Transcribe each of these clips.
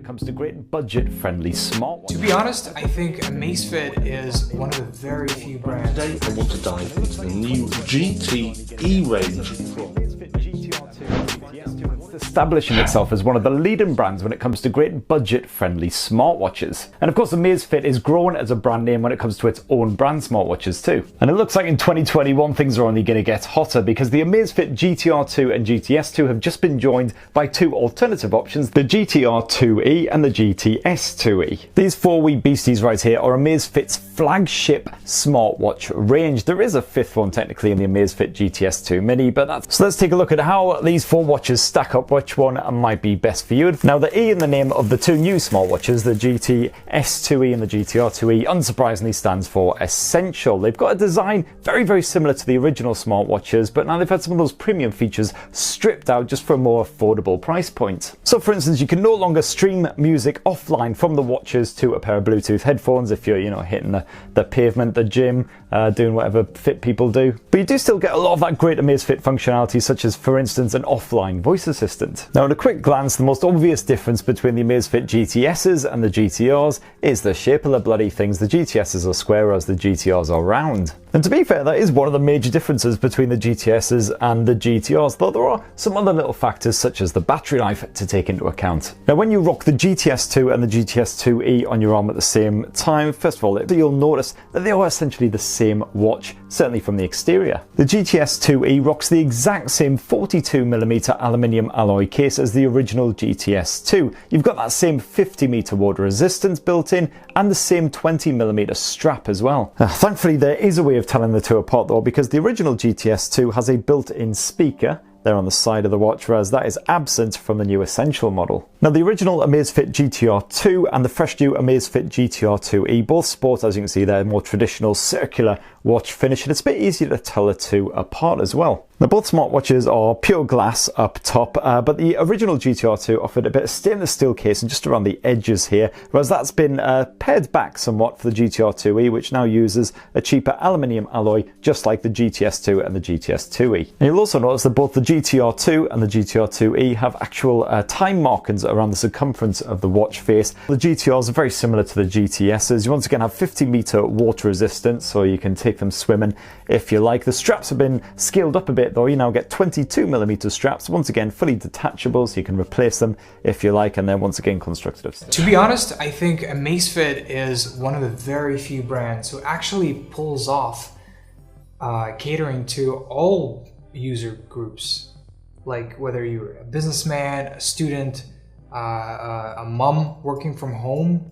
comes to great budget-friendly smartwatches. To be honest, I think Amazfit is one of the very few brands. Today I want to dive into the new GT range. Establishing itself as one of the leading brands when it comes to great budget-friendly smartwatches. And of course, Amazfit is grown as a brand name when it comes to its own brand smartwatches too. And it looks like in 2021 things are only going to get hotter because the Amazfit GTR2 and GTS2 have just been joined by two alternative options, the GTR2e and the GTS2e. These four wee beasties right here are Amazfit's flagship smartwatch range. There is a fifth one technically in the Amazfit GTS2 Mini, but that's... So let's take a look at how these four watches stack up, which one might be best for you. Now the E in the name of the two new smartwatches, the GTS2e and the GTR2e, unsurprisingly stands for essential. They've got a design very similar to the original smartwatches, but now they've had some of those premium features stripped out just for a more affordable price point. So for instance, you can no longer stream music offline from the watches to a pair of Bluetooth headphones if you're, hitting the pavement, the gym, doing whatever fit people do. But you do still get a lot of that great Amazfit functionality, such as, for instance, an offline voice assistant. Now, at a quick glance, the most obvious difference between the Amazfit GTSs and the GTRs is the shape of the bloody things. The GTSs are square, whereas the GTRs are round. And to be fair, that is one of the major differences between the GTSs and the GTRs, though there are some other little factors such as the battery life to take into account. Now, when you rock the GTS2 and the GTS2e on your arm at the same time, first of all, you'll notice that they are essentially the same watch, certainly from the exterior. The GTS2e rocks the exact same 42mm aluminium alloy case as the original GTS2. You've got that same 50m water resistance built in and the same 20mm strap as well. Thankfully, there is a way of telling the two apart though, because the original GTS2 has a built-in speaker there on the side of the watch, whereas that is absent from the new Essential model. Now, the original Amazfit GTR2 and the fresh new Amazfit GTR2e both sport, as you can see there, more traditional circular watch finish, and it's a bit easier to tell the two apart as well. Now, both smartwatches are pure glass up top, but the original GTR2 offered a bit of stainless steel casing just around the edges here, whereas that's been pared back somewhat for the GTR2e, which now uses a cheaper aluminium alloy, just like the GTS2 and the GTS2e. And you'll also notice that both the GTR2 and the GTR2e have actual time markings around the circumference of the watch face. The GTRs are very similar to the GTSs. You once again have 50m water resistance, so you can take them swimming if you like. The straps have been scaled up a bit though. You now get 22mm straps, once again fully detachable, so you can replace them if you like, and they're once again constructed of steel. To be honest, I think Amazfit is one of the very few brands who actually pulls off catering to all user groups, like whether you're a businessman, a student, a mom working from home,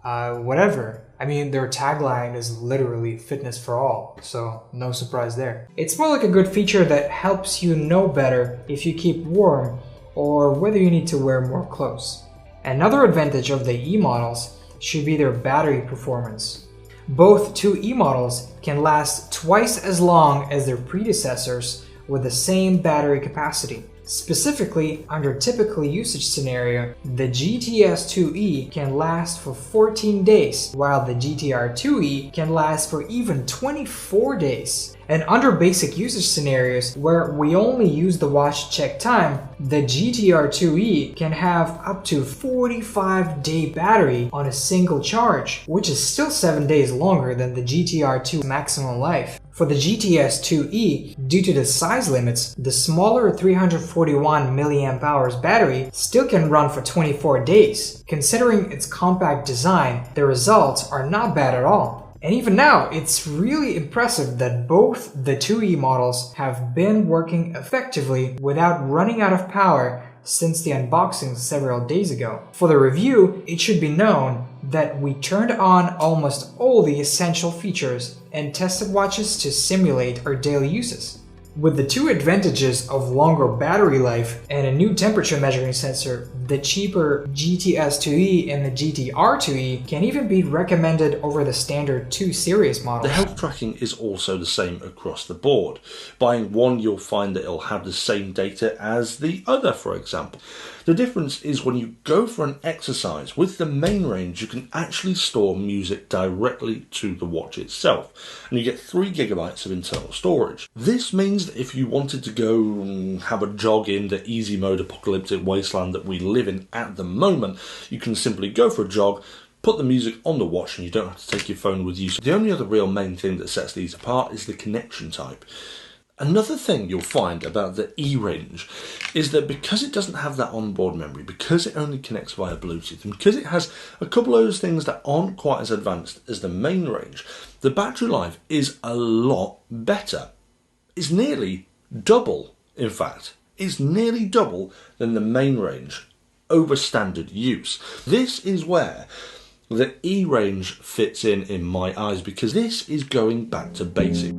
whatever. I mean, their tagline is literally fitness for all, so no surprise there. It's more like a good feature that helps you know better if you keep warm or whether you need to wear more clothes. Another advantage of the E models should be their battery performance. Both two E models can last twice as long as their predecessors with the same battery capacity. Specifically, under typical usage scenario, the GTS2e can last for 14 days, while the GTR2e can last for even 24 days. And under basic usage scenarios, where we only use the watch to check time, the GTR2e can have up to 45-day battery on a single charge, which is still 7 days longer than the GTR2 maximum life. For the GTS2e, due to the size limits, the smaller 341 mAh battery still can run for 24 days. Considering its compact design, the results are not bad at all. And even now, it's really impressive that both the 2E models have been working effectively without running out of power since the unboxing several days ago. For the review, it should be known that we turned on almost all the essential features and tested watches to simulate our daily uses. With the two advantages of longer battery life and a new temperature measuring sensor, the cheaper GTS2e and the GTR2e can even be recommended over the standard 2 series models. The health tracking is also the same across the board. Buying one, you'll find that it'll have the same data as the other, for example. The difference is when you go for an exercise, with the main range you can actually store music directly to the watch itself, and you get 3 GB of internal storage. This means means that if you wanted to go have a jog in the easy mode apocalyptic wasteland that we live in at the moment, you can simply go for a jog, put the music on the watch, and you don't have to take your phone with you. So the only other real main thing that sets these apart is the connection type. Another thing you'll find about the E-range is that because it doesn't have that onboard memory, because it only connects via Bluetooth, and because it has a couple of those things that aren't quite as advanced as the main range, the battery life is a lot better. It's nearly double, in fact. It's nearly double than the main range over standard use. This is where the E-range fits in my eyes, because this is going back to basic.